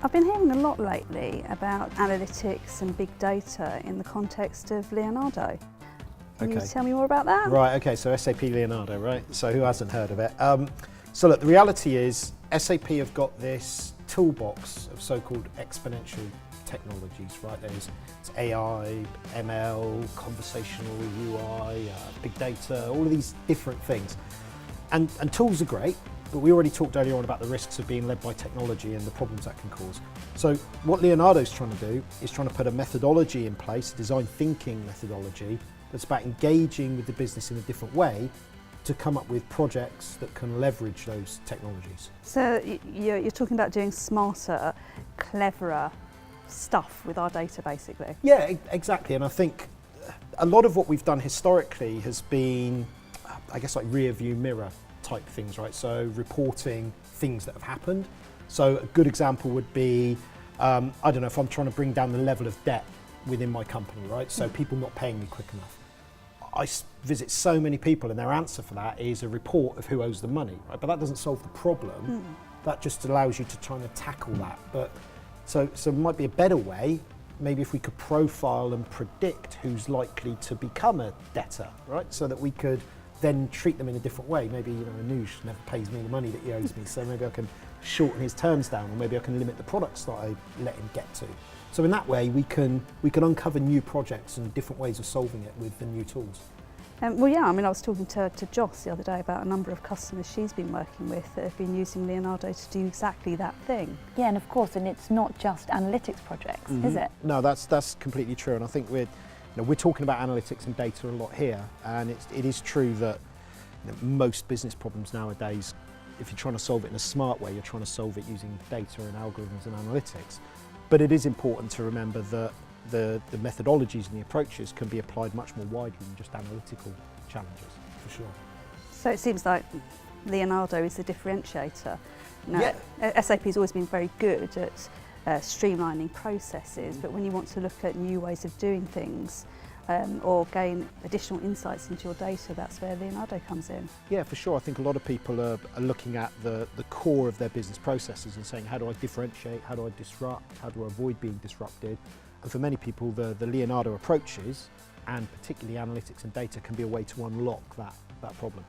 I've been hearing a lot lately about analytics and big data in the context of Leonardo. Can you tell me more about that? Right, okay, so SAP Leonardo, right? So who hasn't heard of it? So look, the reality is SAP have got this toolbox of so-called exponential technologies, right? There's AI, ML, conversational UI, big data, all of these different things. And tools are great, but we already talked earlier on about the risks of being led by technology and the problems that can cause. So what Leonardo's trying to do is trying to put a methodology in place, a design thinking methodology, that's about engaging with the business in a different way to come up with projects that can leverage those technologies. So you're talking about doing smarter, cleverer stuff with our data, basically? Yeah, exactly. And I think a lot of what we've done historically has been, I guess, like rear view mirror type things, right? So reporting things that have happened. So a good example would be, I don't know, if I'm trying to bring down the level of debt within my company, right? So people not paying me quick enough. I visit so many people and their answer for that is a report of who owes the money, right? But that doesn't solve the problem. That just allows you to try and tackle that. But so it might be a better way, maybe if we could profile and predict who's likely to become a debtor, right? So that we could then treat them in a different way. Maybe, Anuj never pays me the money that he owes me, so maybe I can shorten his terms down, or maybe I can limit the products that I let him get to. So in that way, we can uncover new projects and different ways of solving it with the new tools. Well, yeah, I mean, I was talking to Joss the other day about a number of customers she's been working with that have been using Leonardo to do exactly that thing. Yeah, and of course, and it's not just analytics projects, is it? No, that's completely true, and I think we're talking about analytics and data a lot here, and it is true that most business problems nowadays, if you're trying to solve it in a smart way, you're trying to solve it using data and algorithms and analytics. But it is important to remember that the methodologies and the approaches can be applied much more widely than just analytical challenges, for sure. So it seems like Leonardo is the differentiator. Yeah. SAP has always been very good at streamlining processes, but when you want to look at new ways of doing things or gain additional insights into your data, that's where Leonardo comes in. Yeah, for sure. I think a lot of people are looking at the core of their business processes and saying, how do I differentiate, how do I disrupt, how do I avoid being disrupted? And for many people, the Leonardo approaches, and particularly analytics and data, can be a way to unlock that problem.